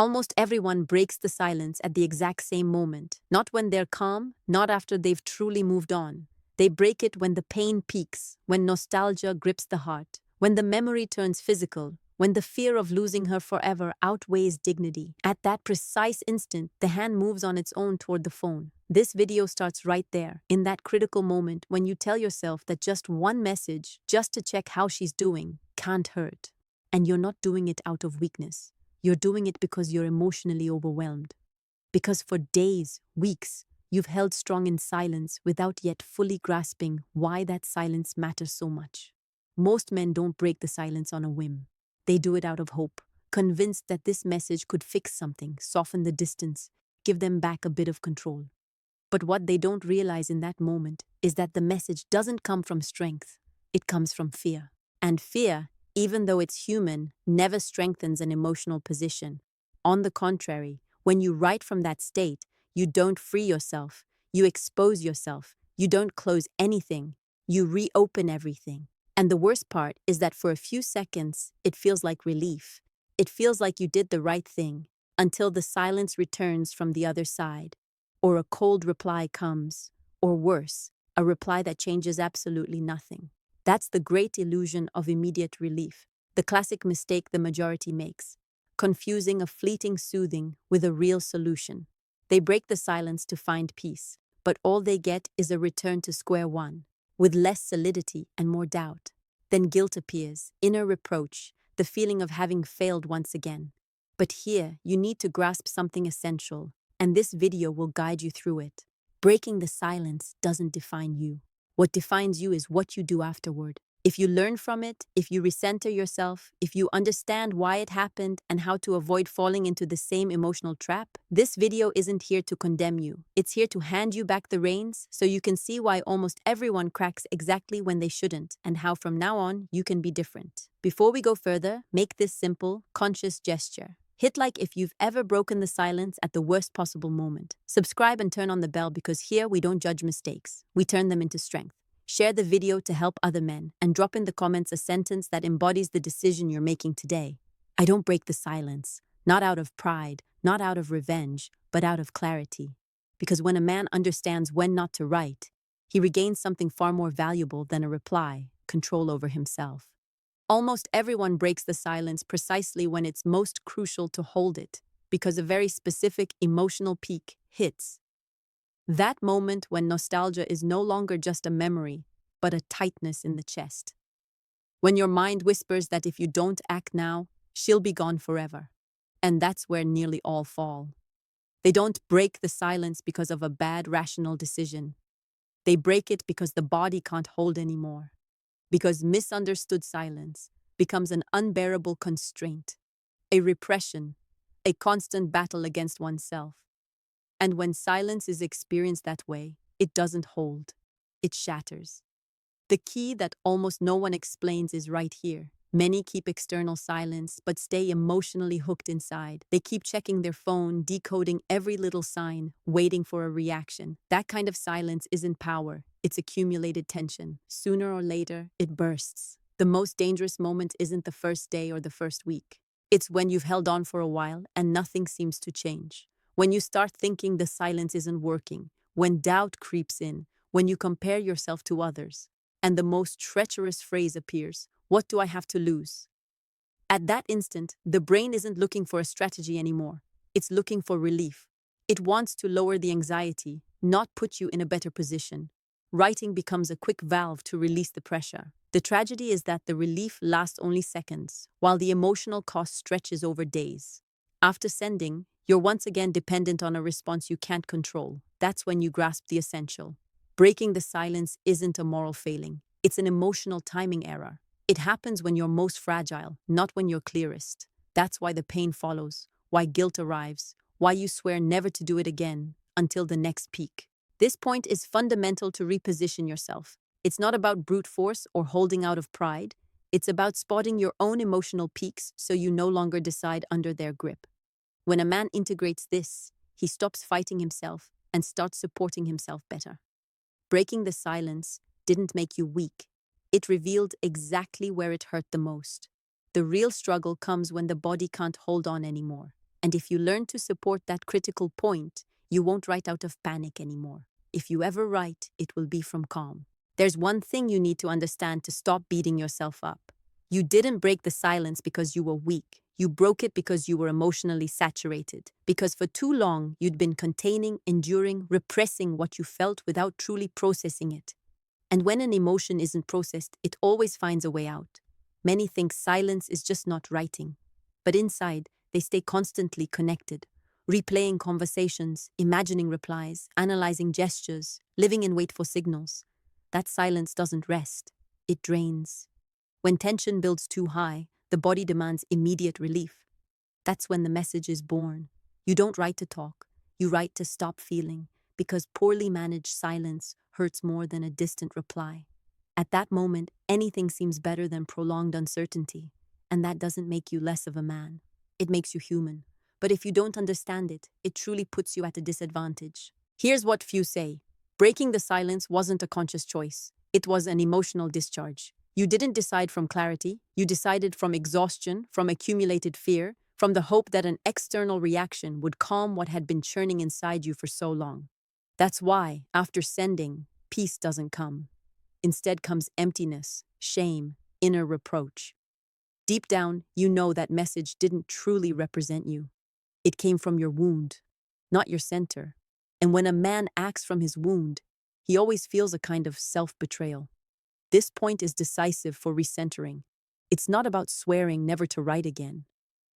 Almost everyone breaks the silence at the exact same moment. Not when they're calm, not after they've truly moved on. They break it when the pain peaks, when nostalgia grips the heart, when the memory turns physical, when the fear of losing her forever outweighs dignity. At that precise instant, the hand moves on its own toward the phone. This video starts right there, in that critical moment when you tell yourself that just one message, just to check how she's doing, can't hurt. And you're not doing it out of weakness. You're doing it because you're emotionally overwhelmed. Because for days, weeks, you've held strong in silence without yet fully grasping why that silence matters so much. Most men don't break the silence on a whim. They do it out of hope, convinced that this message could fix something, soften the distance, give them back a bit of control. But what they don't realize in that moment is that the message doesn't come from strength. It comes from fear. And fear, even though it's human, never strengthens an emotional position. On the contrary, when you write from that state, you don't free yourself, you expose yourself, you don't close anything, you reopen everything. And the worst part is that for a few seconds, it feels like relief. It feels like you did the right thing, until the silence returns from the other side, or a cold reply comes, or worse, a reply that changes absolutely nothing. That's the great illusion of immediate relief, the classic mistake the majority makes, confusing a fleeting soothing with a real solution. They break the silence to find peace, but all they get is a return to square one, with less solidity and more doubt. Then guilt appears, inner reproach, the feeling of having failed once again. But here, you need to grasp something essential, and this video will guide you through it. Breaking the silence doesn't define you. What defines you is what you do afterward. If you learn from it, if you recenter yourself, if you understand why it happened and how to avoid falling into the same emotional trap, this video isn't here to condemn you. It's here to hand you back the reins so you can see why almost everyone cracks exactly when they shouldn't and how from now on you can be different. Before we go further, make this simple, conscious gesture. Hit like if you've ever broken the silence at the worst possible moment. Subscribe and turn on the bell because here we don't judge mistakes. We turn them into strength. Share the video to help other men and drop in the comments a sentence that embodies the decision you're making today. I don't break the silence, not out of pride, not out of revenge, but out of clarity. Because when a man understands when not to write, he regains something far more valuable than a reply, control over himself. Almost everyone breaks the silence precisely when it's most crucial to hold it, because a very specific emotional peak hits. That moment when nostalgia is no longer just a memory, but a tightness in the chest. When your mind whispers that if you don't act now, she'll be gone forever. And that's where nearly all fall. They don't break the silence because of a bad rational decision. They break it because the body can't hold anymore. Because misunderstood silence becomes an unbearable constraint, a repression, a constant battle against oneself. And when silence is experienced that way, it doesn't hold, it shatters. The key that almost no one explains is right here. Many keep external silence, but stay emotionally hooked inside. They keep checking their phone, decoding every little sign, waiting for a reaction. That kind of silence isn't power, it's accumulated tension. Sooner or later, it bursts. The most dangerous moment isn't the first day or the first week. It's when you've held on for a while and nothing seems to change. When you start thinking the silence isn't working, when doubt creeps in, when you compare yourself to others, and the most treacherous phrase appears, "What do I have to lose?" At that instant, the brain isn't looking for a strategy anymore. It's looking for relief. It wants to lower the anxiety, not put you in a better position. Writing becomes a quick valve to release the pressure. The tragedy is that the relief lasts only seconds, while the emotional cost stretches over days. After sending, you're once again dependent on a response you can't control. That's when you grasp the essential. Breaking the silence isn't a moral failing. It's an emotional timing error. It happens when you're most fragile, not when you're clearest. That's why the pain follows, why guilt arrives, why you swear never to do it again until the next peak. This point is fundamental to reposition yourself. It's not about brute force or holding out of pride. It's about spotting your own emotional peaks so you no longer decide under their grip. When a man integrates this, he stops fighting himself and starts supporting himself better. Breaking the silence didn't make you weak. It revealed exactly where it hurt the most. The real struggle comes when the body can't hold on anymore. And if you learn to support that critical point, you won't write out of panic anymore. If you ever write, it will be from calm. There's one thing you need to understand to stop beating yourself up. You didn't break the silence because you were weak. You broke it because you were emotionally saturated. Because for too long, you'd been containing, enduring, repressing what you felt without truly processing it. And when an emotion isn't processed, it always finds a way out. Many think silence is just not writing. But inside, they stay constantly connected, replaying conversations, imagining replies, analyzing gestures, living in wait for signals. That silence doesn't rest. It drains. When tension builds too high, the body demands immediate relief. That's when the message is born. You don't write to talk. You write to stop feeling, because poorly managed silence hurts more than a distant reply. At that moment, anything seems better than prolonged uncertainty, and that doesn't make you less of a man. It makes you human. But if you don't understand it, it truly puts you at a disadvantage. Here's what few say. Breaking the silence wasn't a conscious choice. It was an emotional discharge. You didn't decide from clarity. You decided from exhaustion, from accumulated fear, from the hope that an external reaction would calm what had been churning inside you for so long. That's why, after sending, peace doesn't come. Instead comes emptiness, shame, inner reproach. Deep down, you know that message didn't truly represent you. It came from your wound, not your center. And when a man acts from his wound, he always feels a kind of self-betrayal. This point is decisive for recentering. It's not about swearing never to write again.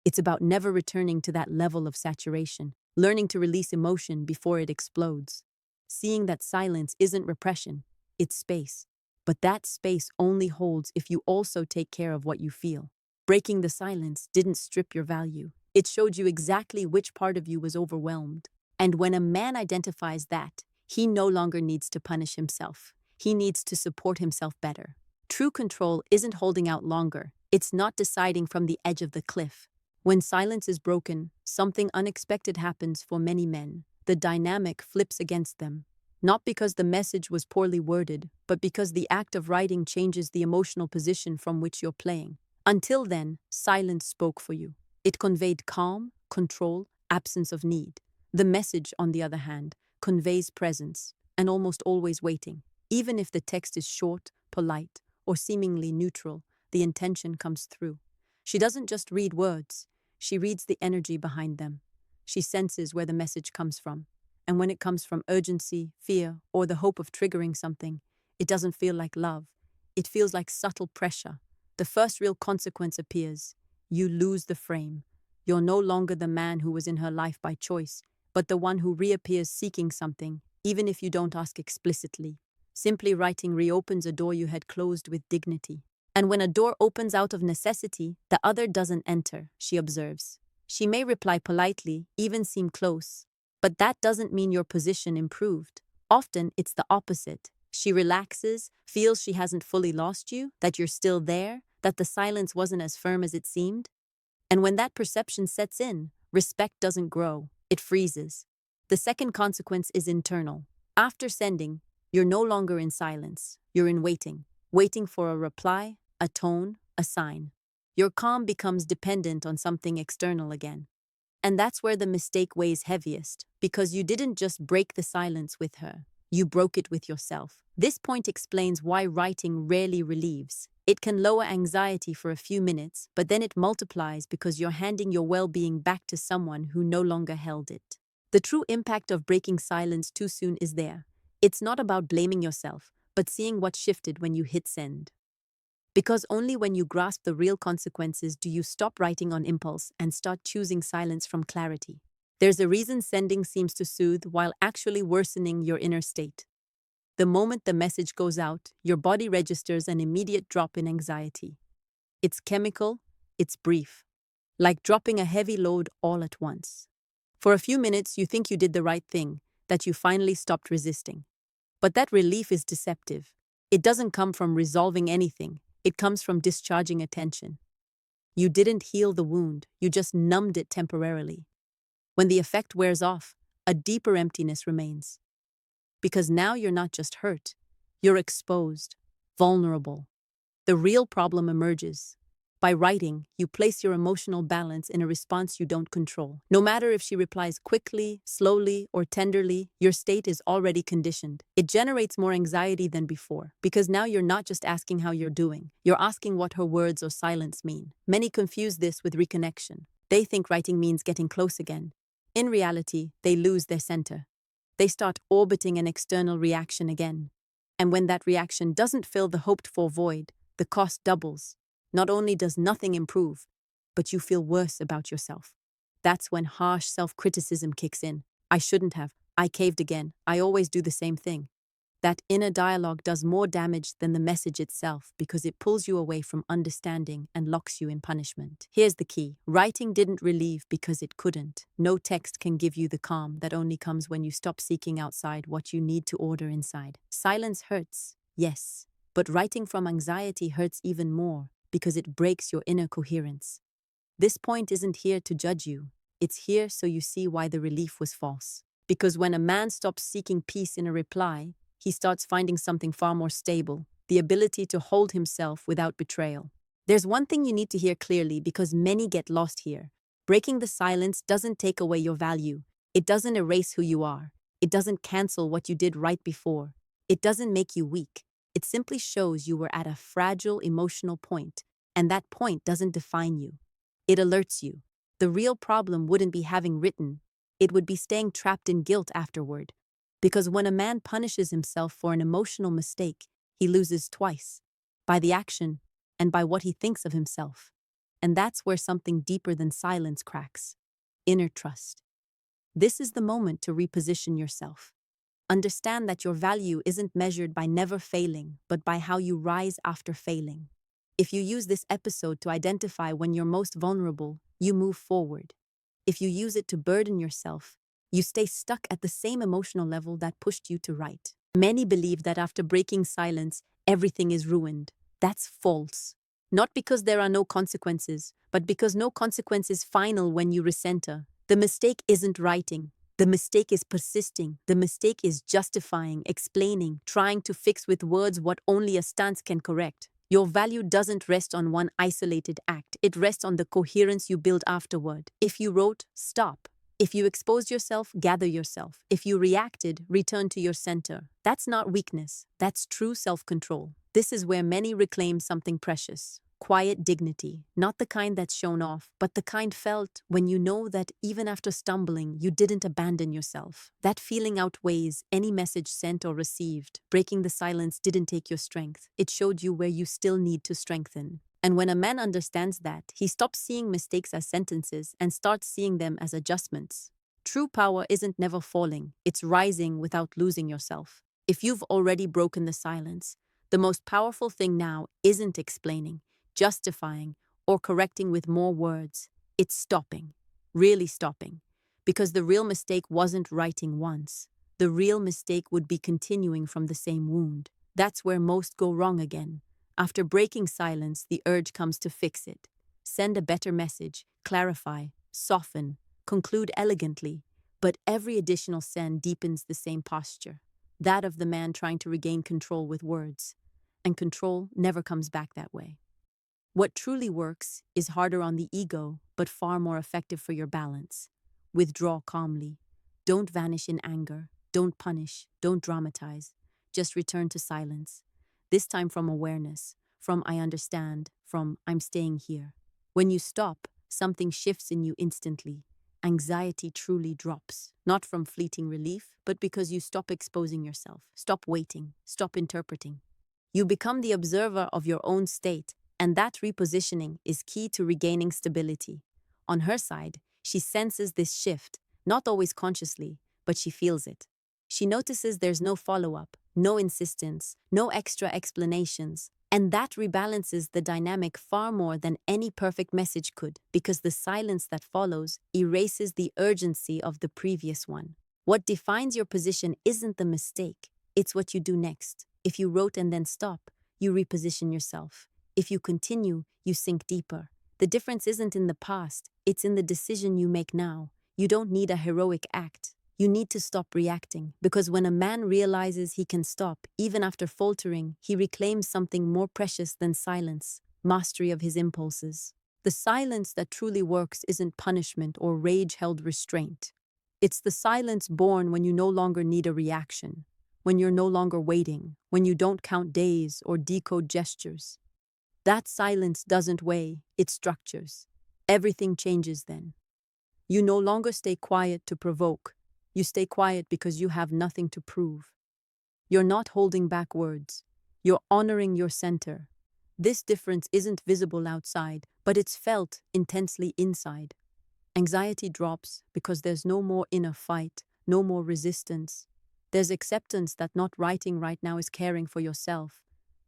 It's about never returning to that level of saturation, learning to release emotion before it explodes. Seeing that silence isn't repression, it's space. But that space only holds if you also take care of what you feel. Breaking the silence didn't strip your value. It showed you exactly which part of you was overwhelmed. And when a man identifies that, he no longer needs to punish himself. He needs to support himself better. True control isn't holding out longer. It's not deciding from the edge of the cliff. When silence is broken, something unexpected happens for many men. The dynamic flips against them. Not because the message was poorly worded, but because the act of writing changes the emotional position from which you're playing. Until then, silence spoke for you. It conveyed calm, control, absence of need. The message, on the other hand, conveys presence, and almost always waiting. Even if the text is short, polite, or seemingly neutral, the intention comes through. She doesn't just read words, she reads the energy behind them. She senses where the message comes from. And when it comes from urgency, fear, or the hope of triggering something, it doesn't feel like love. It feels like subtle pressure. The first real consequence appears. You lose the frame. You're no longer the man who was in her life by choice, but the one who reappears seeking something, even if you don't ask explicitly. Simply writing reopens a door you had closed with dignity. And when a door opens out of necessity, the other doesn't enter, she observes. She may reply politely, even seem close, but that doesn't mean your position improved. Often, it's the opposite. She relaxes, feels she hasn't fully lost you, that you're still there, that the silence wasn't as firm as it seemed. And when that perception sets in, respect doesn't grow, it freezes. The second consequence is internal. After sending, you're no longer in silence, you're in waiting. Waiting for a reply, a tone, a sign. Your calm becomes dependent on something external again. And that's where the mistake weighs heaviest, because you didn't just break the silence with her, you broke it with yourself. This point explains why writing rarely relieves. It can lower anxiety for a few minutes, but then it multiplies because you're handing your well-being back to someone who no longer held it. The true impact of breaking silence too soon is there. It's not about blaming yourself, but seeing what shifted when you hit send. Because only when you grasp the real consequences do you stop writing on impulse and start choosing silence from clarity. There's a reason sending seems to soothe while actually worsening your inner state. The moment the message goes out, your body registers an immediate drop in anxiety. It's chemical, it's brief, like dropping a heavy load all at once. For a few minutes, you think you did the right thing, that you finally stopped resisting. But that relief is deceptive. It doesn't come from resolving anything. It comes from discharging attention. You didn't heal the wound, you just numbed it temporarily. When the effect wears off, a deeper emptiness remains. Because now you're not just hurt, you're exposed, vulnerable. The real problem emerges. By writing, you place your emotional balance in a response you don't control. No matter if she replies quickly, slowly, or tenderly, your state is already conditioned. It generates more anxiety than before, because now you're not just asking how you're doing, you're asking what her words or silence mean. Many confuse this with reconnection. They think writing means getting close again. In reality, they lose their center. They start orbiting an external reaction again. And when that reaction doesn't fill the hoped-for void, the cost doubles. Not only does nothing improve, but you feel worse about yourself. That's when harsh self-criticism kicks in. I shouldn't have. I caved again. I always do the same thing. That inner dialogue does more damage than the message itself because it pulls you away from understanding and locks you in punishment. Here's the key. Writing didn't relieve because it couldn't. No text can give you the calm that only comes when you stop seeking outside what you need to order inside. Silence hurts, yes, but writing from anxiety hurts even more because it breaks your inner coherence. This point isn't here to judge you. It's here so you see why the relief was false. Because when a man stops seeking peace in a reply, he starts finding something far more stable, the ability to hold himself without betrayal. There's one thing you need to hear clearly because many get lost here. Breaking the silence doesn't take away your value. It doesn't erase who you are. It doesn't cancel what you did right before. It doesn't make you weak. It simply shows you were at a fragile emotional point, and that point doesn't define you. It alerts you. The real problem wouldn't be having written. It would be staying trapped in guilt afterward. Because when a man punishes himself for an emotional mistake, he loses twice, by the action and by what he thinks of himself. And that's where something deeper than silence cracks. Inner trust. This is the moment to reposition yourself. Understand that your value isn't measured by never failing, but by how you rise after failing. If you use this episode to identify when you're most vulnerable, you move forward. If you use it to burden yourself, you stay stuck at the same emotional level that pushed you to write. Many believe that after breaking silence, everything is ruined. That's false. Not because there are no consequences, but because no consequence is final when you recenter. The mistake isn't writing. The mistake is persisting. The mistake is justifying, explaining, trying to fix with words what only a stance can correct. Your value doesn't rest on one isolated act. It rests on the coherence you build afterward. If you wrote, stop. If you exposed yourself, gather yourself. If you reacted, return to your center. That's not weakness. That's true self-control. This is where many reclaim something precious. Quiet dignity, not the kind that's shown off, but the kind felt when you know that even after stumbling, you didn't abandon yourself. That feeling outweighs any message sent or received. Breaking the silence didn't take your strength. It showed you where you still need to strengthen. And when a man understands that, he stops seeing mistakes as sentences and starts seeing them as adjustments. True power isn't never falling, it's rising without losing yourself. If you've already broken the silence, the most powerful thing now isn't explaining, justifying, or correcting with more words. It's stopping, really stopping. Because the real mistake wasn't writing once. The real mistake would be continuing from the same wound. That's where most go wrong again. After breaking silence, the urge comes to fix it. Send a better message, clarify, soften, conclude elegantly, but every additional send deepens the same posture, that of the man trying to regain control with words. And control never comes back that way. What truly works is harder on the ego, but far more effective for your balance. Withdraw calmly. Don't vanish in anger. Don't punish. Don't dramatize. Just return to silence. This time from awareness, from I understand, from I'm staying here. When you stop, something shifts in you instantly. Anxiety truly drops, not from fleeting relief, but because you stop exposing yourself, stop waiting, stop interpreting. You become the observer of your own state, and that repositioning is key to regaining stability. On her side, she senses this shift, not always consciously, but she feels it. She notices there's no follow-up, no insistence, no extra explanations, and that rebalances the dynamic far more than any perfect message could, because the silence that follows erases the urgency of the previous one. What defines your position isn't the mistake, it's what you do next. If you wrote and then stop, you reposition yourself. If you continue, you sink deeper. The difference isn't in the past, it's in the decision you make now. You don't need a heroic act. You need to stop reacting, because when a man realizes he can stop, even after faltering, he reclaims something more precious than silence, mastery of his impulses. The silence that truly works isn't punishment or rage-held restraint. It's the silence born when you no longer need a reaction, when you're no longer waiting, when you don't count days or decode gestures. That silence doesn't weigh, it structures. Everything changes then. You no longer stay quiet to provoke. You stay quiet because you have nothing to prove. You're not holding back words. You're honoring your center. This difference isn't visible outside, but it's felt intensely inside. Anxiety drops because there's no more inner fight, no more resistance. There's acceptance that not writing right now is caring for yourself.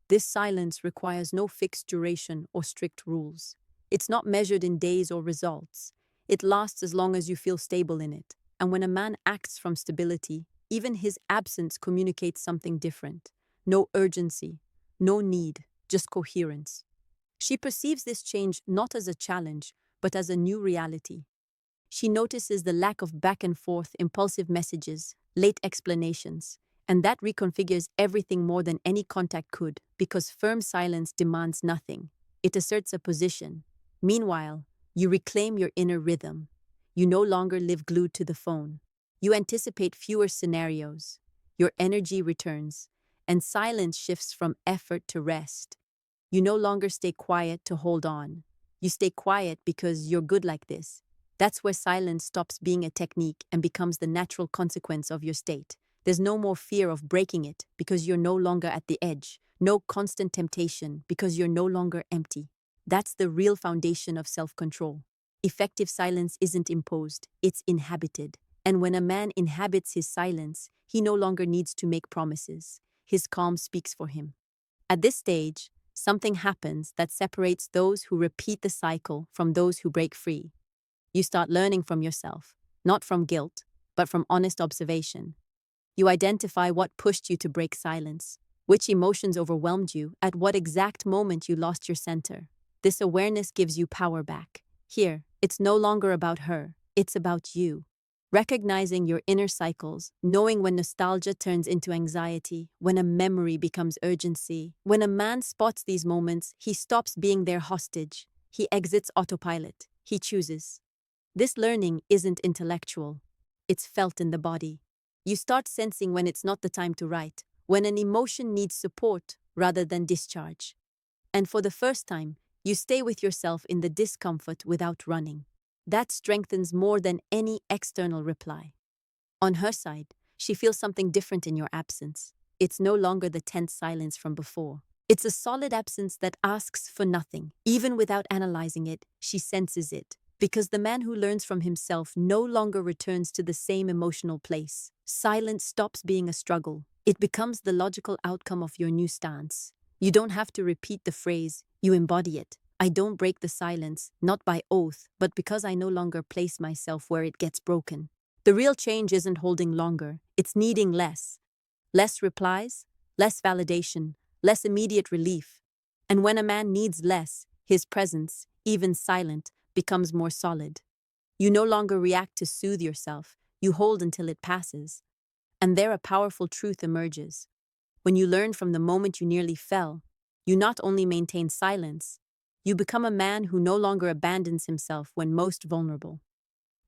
This silence requires no fixed duration or strict rules. It's not measured in days or results. It lasts as long as you feel stable in it. And when a man acts from stability, even his absence communicates something different. No urgency, no need, just coherence. She perceives this change not as a challenge, but as a new reality. She notices the lack of back and forth, impulsive messages, late explanations, and that reconfigures everything more than any contact could, because firm silence demands nothing. It asserts a position. Meanwhile, you reclaim your inner rhythm. You no longer live glued to the phone. You anticipate fewer scenarios. Your energy returns, and silence shifts from effort to rest. You no longer stay quiet to hold on. You stay quiet because you're good like this. That's where silence stops being a technique and becomes the natural consequence of your state. There's no more fear of breaking it because you're no longer at the edge. No constant temptation because you're no longer empty. That's the real foundation of self-control. Effective silence isn't imposed, it's inhabited. And when a man inhabits his silence, he no longer needs to make promises. His calm speaks for him. At this stage, something happens that separates those who repeat the cycle from those who break free. You start learning from yourself, not from guilt, but from honest observation. You identify what pushed you to break silence, which emotions overwhelmed you, at what exact moment you lost your center. This awareness gives you power back. Here, it's no longer about her, it's about you. Recognizing your inner cycles, knowing when nostalgia turns into anxiety, when a memory becomes urgency. When a man spots these moments, he stops being their hostage. He exits autopilot. He chooses. This learning isn't intellectual. It's felt in the body. You start sensing when it's not the time to write, when an emotion needs support rather than discharge. And for the first time, you stay with yourself in the discomfort without running. That strengthens more than any external reply. On her side, she feels something different in your absence. It's no longer the tense silence from before. It's a solid absence that asks for nothing. Even without analyzing it, she senses it. Because the man who learns from himself no longer returns to the same emotional place. Silence stops being a struggle. It becomes the logical outcome of your new stance. You don't have to repeat the phrase, you embody it. I don't break the silence, not by oath, but because I no longer place myself where it gets broken. The real change isn't holding longer, it's needing less. Less replies, less validation, less immediate relief. And when a man needs less, his presence, even silent, becomes more solid. You no longer react to soothe yourself, you hold until it passes. And there a powerful truth emerges. When you learn from the moment you nearly fell, you not only maintain silence, you become a man who no longer abandons himself when most vulnerable.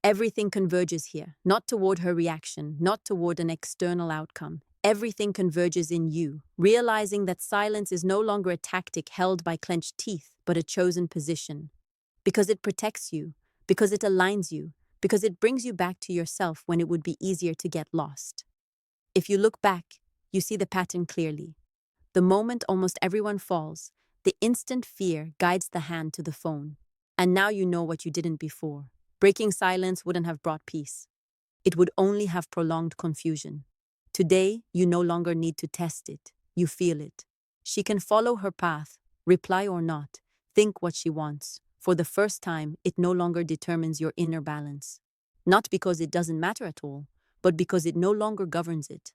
Everything converges here, not toward her reaction, not toward an external outcome. Everything converges in you, realizing that silence is no longer a tactic held by clenched teeth, but a chosen position. Because it protects you, because it aligns you, because it brings you back to yourself when it would be easier to get lost. If you look back, you see the pattern clearly. The moment almost everyone falls, the instant fear guides the hand to the phone. And now you know what you didn't before. Breaking silence wouldn't have brought peace. It would only have prolonged confusion. Today, you no longer need to test it. You feel it. She can follow her path, reply or not, think what she wants. For the first time, it no longer determines your inner balance. Not because it doesn't matter at all, but because it no longer governs it.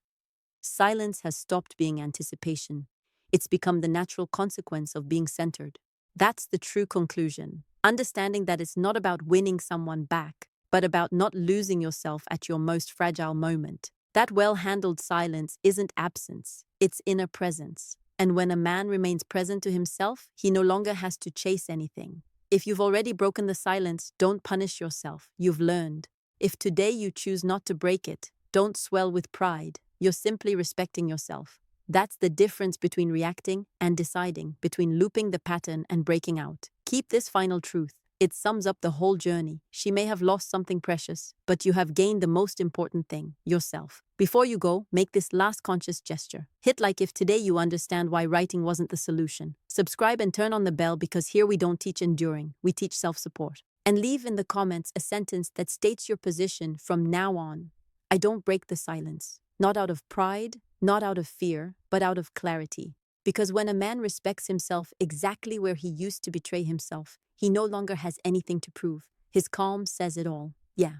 Silence has stopped being anticipation. It's become the natural consequence of being centered. That's the true conclusion. Understanding that it's not about winning someone back, but about not losing yourself at your most fragile moment. That well-handled silence isn't absence, it's inner presence. And when a man remains present to himself, he no longer has to chase anything. If you've already broken the silence, don't punish yourself. You've learned. If today you choose not to break it, don't swell with pride. You're simply respecting yourself. That's the difference between reacting and deciding, between looping the pattern and breaking out. Keep this final truth. It sums up the whole journey. She may have lost something precious, but you have gained the most important thing, yourself. Before you go, make this last conscious gesture. Hit like if today you understand why writing wasn't the solution. Subscribe and turn on the bell because here we don't teach enduring, we teach self-support. And leave in the comments a sentence that states your position from now on. I don't break the silence. Not out of pride, not out of fear, but out of clarity. Because when a man respects himself exactly where he used to betray himself, he no longer has anything to prove. His calm says it all. Yeah,